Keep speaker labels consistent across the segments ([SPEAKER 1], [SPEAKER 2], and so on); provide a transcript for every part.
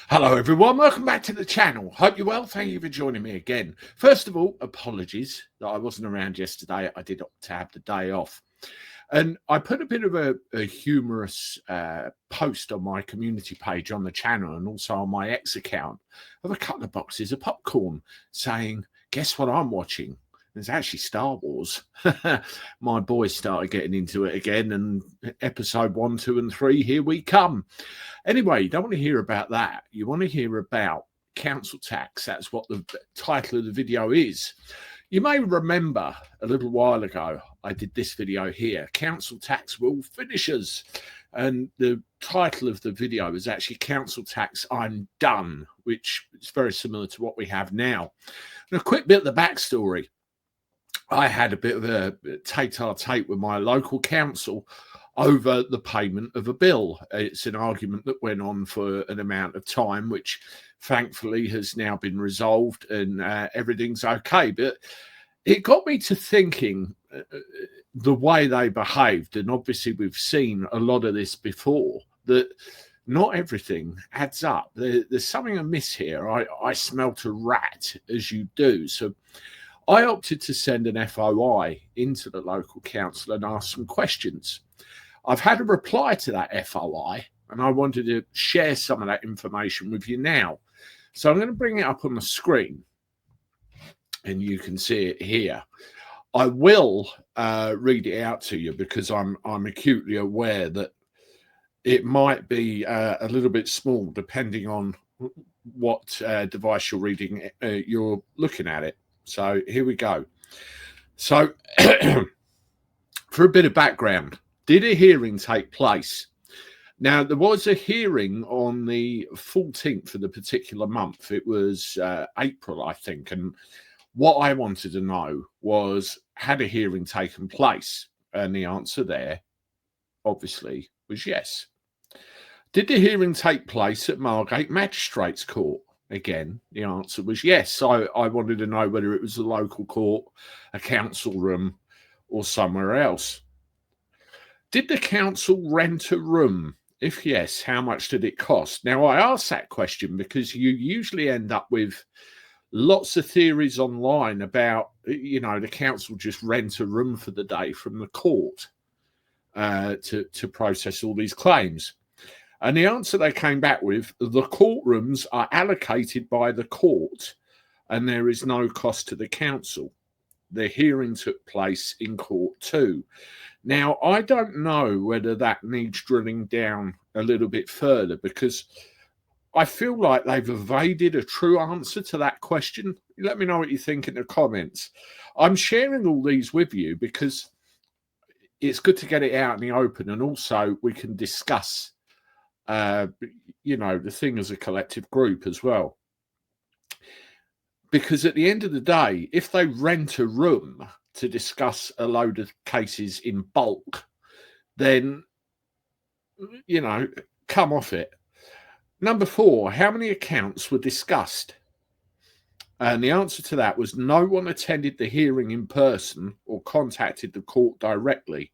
[SPEAKER 1] Hello everyone, welcome back to the channel. Hope you're well, thank you for joining me again. First of all, apologies that I wasn't around yesterday. I did opt to have the day off. And I put a bit of a humorous post on my community page on the channel and also on my X account of a couple of boxes of popcorn saying, guess what I'm watching? It's actually Star Wars. My boys started getting into it again, and episode 1, 2, and 3, here we come. Anyway, you don't want to hear about that. You want to hear about council tax. That's what the title of the video is. You may remember a little while ago, I did this video here, Council Tax Will Finish Us. And the title of the video is actually Council Tax I'm Done, which is very similar to what we have now. And a quick bit of the backstory. I had a bit of a tete-a-tete with my local council over the payment of a bill. It's an argument that went on for an amount of time, which thankfully has now been resolved and everything's okay. But it got me to thinking the way they behaved, and obviously we've seen a lot of this before, that not everything adds up. There's something amiss here. I smelt a rat, as you do. So I opted to send an FOI into the local council and ask some questions. I've had a reply to that FOI, and I wanted to share some of that information with you now. So I'm going to bring it up on the screen, and you can see it here. I will read it out to you because I'm acutely aware that it might be a little bit small depending on what device you're looking at it. So here we go. So for a bit of background, did a hearing take place? Now, there was a hearing on the 14th of the particular month. It was April, I think. And what I wanted to know was, had a hearing taken place? And the answer there, obviously, was yes. Did the hearing take place at Margate Magistrates Court? Again, the answer was yes. So I wanted to know whether it was a local court, a council room, or somewhere else. Did the council rent a room? If yes, how much did it cost? Now, I asked that question because you usually end up with lots of theories online about, the council just rent a room for the day from the court to process all these claims. And the answer they came back with, the courtrooms are allocated by the court and there is no cost to the council. The hearing took place in court too. Now, I don't know whether that needs drilling down a little bit further, because I feel like they've evaded a true answer to that question. Let me know what you think in the comments. I'm sharing all these with you because it's good to get it out in the open, and also we can discuss the thing as a collective group as well. Because at the end of the day, if they rent a room to discuss a load of cases in bulk, then, come off it. Number 4, how many accounts were discussed? And the answer to that was no one attended the hearing in person or contacted the court directly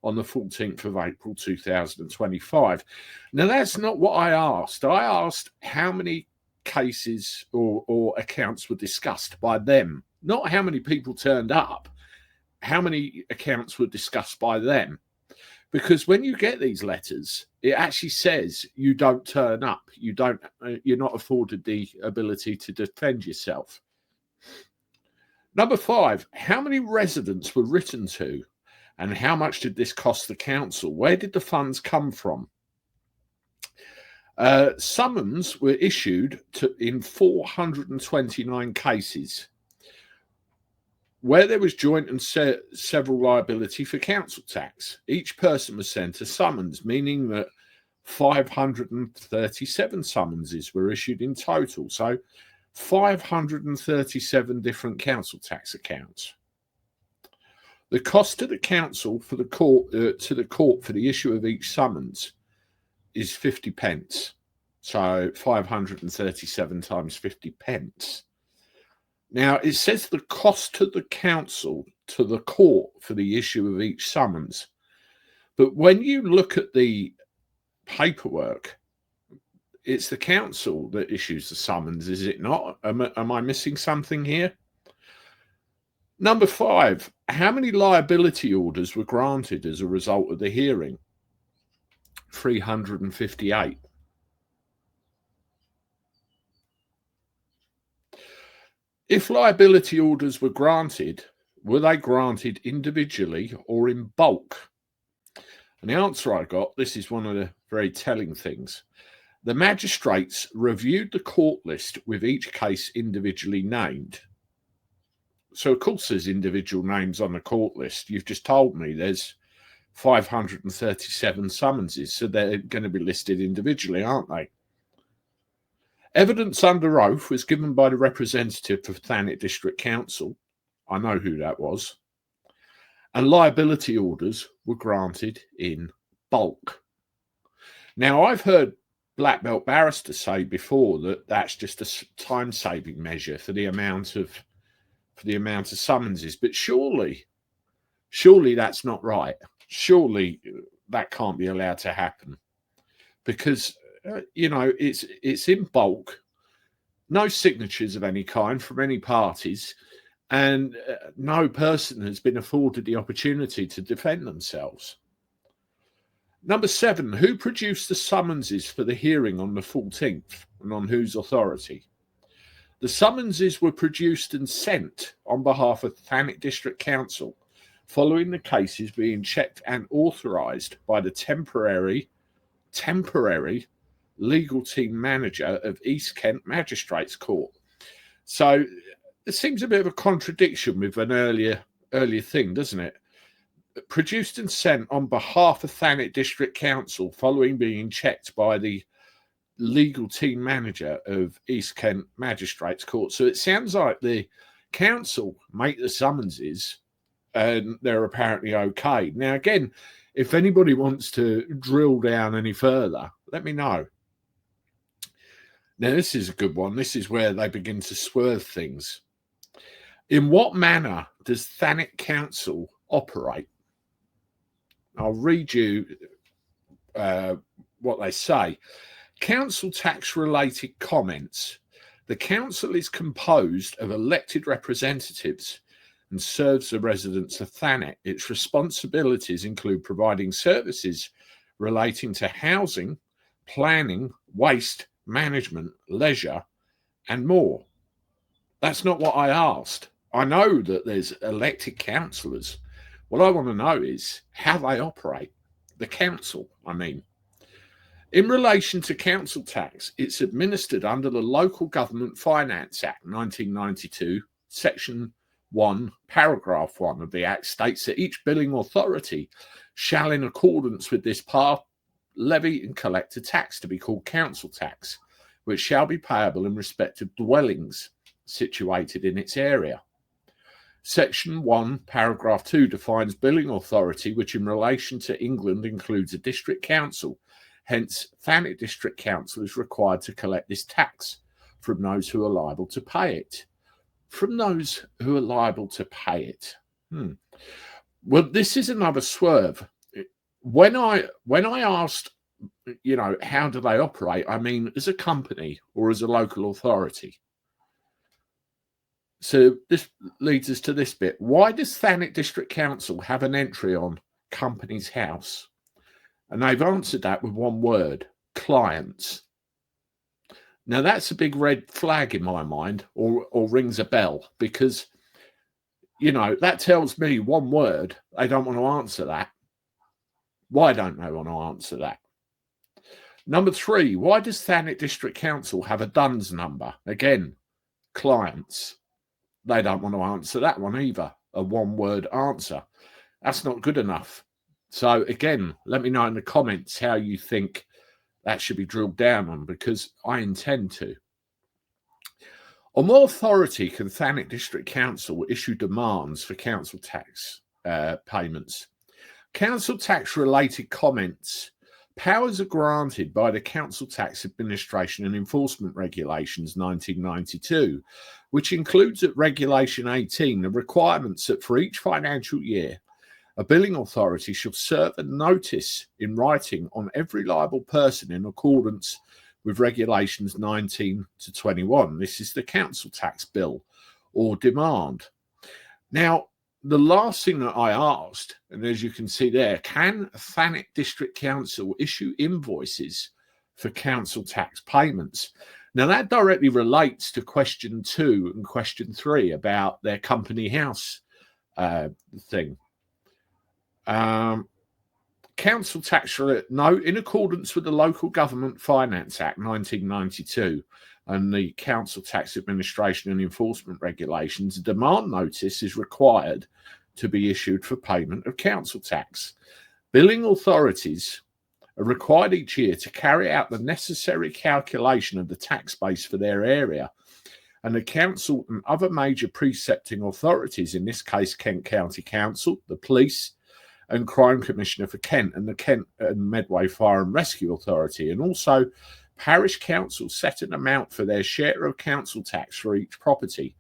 [SPEAKER 1] on the 14th of April 2025. Now, that's not what I asked. I asked how many cases or accounts were discussed by them, not how many people turned up, how many accounts were discussed by them. Because when you get these letters, it actually says you don't turn up, you're not afforded the ability to defend yourself. Number 5, how many residents were written to? And how much did this cost the council? Where did the funds come from? Summons were issued in 429 cases where there was joint and several liability for council tax. Each person was sent a summons, meaning that 537 summonses were issued in total. So 537 different council tax accounts. The cost to the council for the court to the court for the issue of each summons is 50 pence. So 537 times 50 pence. Now, it says the cost to the council to the court for the issue of each summons. But when you look at the paperwork, it's the council that issues the summons, is it not? Am I missing something here? Number 5, how many liability orders were granted as a result of the hearing? 358. If liability orders were granted, were they granted individually or in bulk? And the answer I got, this is one of the very telling things. The magistrates reviewed the court list with each case individually named. So, of course, there's individual names on the court list. You've just told me there's 537 summonses, so they're going to be listed individually, aren't they? Evidence under oath was given by the representative of Thanet District Council. I know who that was. And liability orders were granted in bulk. Now, I've heard black belt barristers say before that that's just a time-saving measure for the amount of summonses, but surely that's not right. Surely that can't be allowed to happen, because it's in bulk, no signatures of any kind from any parties, and no person has been afforded the opportunity to defend themselves. Number 7, who produced the summonses for the hearing on the 14th and on whose authority? The summonses were produced and sent on behalf of Thanet District Council following the cases being checked and authorised by the temporary legal team manager of East Kent Magistrates Court. So it seems a bit of a contradiction with an earlier thing, doesn't it? Produced and sent on behalf of Thanet District Council following being checked by the legal team manager of East Kent Magistrates Court. So it sounds like the council make the summonses and they're apparently okay. Now, again, if anybody wants to drill down any further, let me know. Now, this is a good one. This is where they begin to swerve things. In what manner does Thanet Council operate? I'll read you what they say. Council tax related comments. The council is composed of elected representatives and serves the residents of Thanet. Its responsibilities include providing services relating to housing, planning, waste management, leisure, and more. That's not what I asked. I know that there's elected councillors. What I want to know is how they operate. The council, I mean. In relation to council tax, it's administered under the Local Government Finance Act 1992, Section 1, Paragraph 1 of the Act states that each billing authority shall, in accordance with this part, levy and collect a tax to be called council tax, which shall be payable in respect of dwellings situated in its area. Section 1, Paragraph 2 defines billing authority, which in relation to England includes a district council. Hence, Thanet District Council is required to collect this tax from those who are liable to pay it. From those who are liable to pay it. Well, this is another swerve. When I asked, how do they operate? I mean, as a company or as a local authority. So this leads us to this bit. Why does Thanet District Council have an entry on Companies House? And they've answered that with one word: clients. Now, that's a big red flag in my mind, or rings a bell, because, that tells me one word. They don't want to answer that. Why don't they want to answer that? Number 3, why does Thanet District Council have a DUNS number? Again, clients. They don't want to answer that one either. A one-word answer. That's not good enough. So again, let me know in the comments how you think that should be drilled down on, because I intend to. On what authority can Thanet District Council issue demands for council tax payments? Council tax related comments. Powers are granted by the Council Tax Administration and Enforcement Regulations 1992, which includes at Regulation 18 the requirements that for each financial year, a billing authority shall serve a notice in writing on every liable person in accordance with regulations 19 to 21. This is the council tax bill or demand. Now, the last thing that I asked, and as you can see there, can Thanet District Council issue invoices for council tax payments? Now, that directly relates to question 2 and question 3 about their company house thing. Council tax, no, in accordance with the Local Government Finance Act 1992 and the Council Tax Administration and Enforcement Regulations, a demand notice is required to be issued for payment of council tax. Billing authorities are required each year to carry out the necessary calculation of the tax base for their area, and the council and other major precepting authorities, in this case Kent County Council, the police and Crime Commissioner for Kent, and the Kent and Medway Fire and Rescue Authority, and also parish councils set an amount for their share of council tax for each property.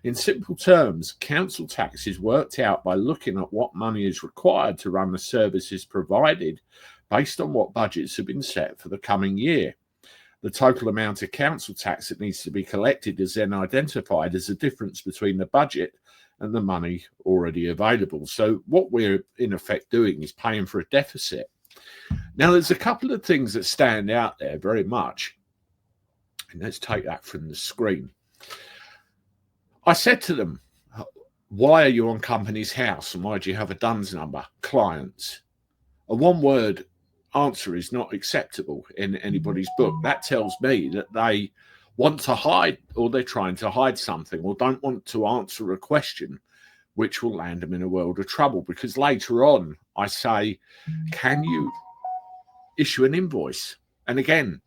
[SPEAKER 1] In simple terms, council tax is worked out by looking at what money is required to run the services provided based on what budgets have been set for the coming year. The total amount of council tax that needs to be collected is then identified as the difference between the budget and the money already available. So what we're in effect doing is paying for a deficit. Now, there's a couple of things that stand out there very much. And let's take that from the screen. I said to them, why are you on Companies House and why do you have a DUNS number? Clients. A one-word answer is not acceptable in anybody's book. That tells me that they want to hide, or they're trying to hide something, or don't want to answer a question which will land them in a world of trouble. Because later on I say, can you issue an invoice? And again,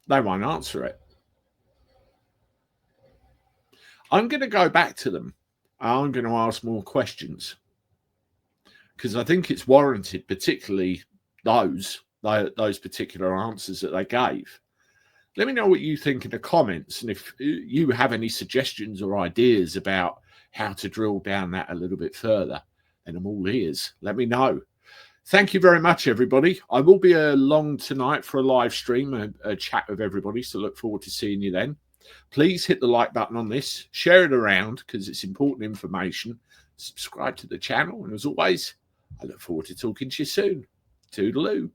[SPEAKER 1] they won't answer it. I'm going to go back to them. I'm going to ask more questions because I think it's warranted, particularly those particular answers that they gave. Let me know what you think in the comments, and if you have any suggestions or ideas about how to drill down that a little bit further, then I'm all ears. Let me know. Thank you very much, everybody. I will be along tonight for a live stream, a chat with everybody, so look forward to seeing you then. Please hit the like button on this, share it around because it's important information. Subscribe to the channel, and as always, I look forward to talking to you soon. Toodaloo.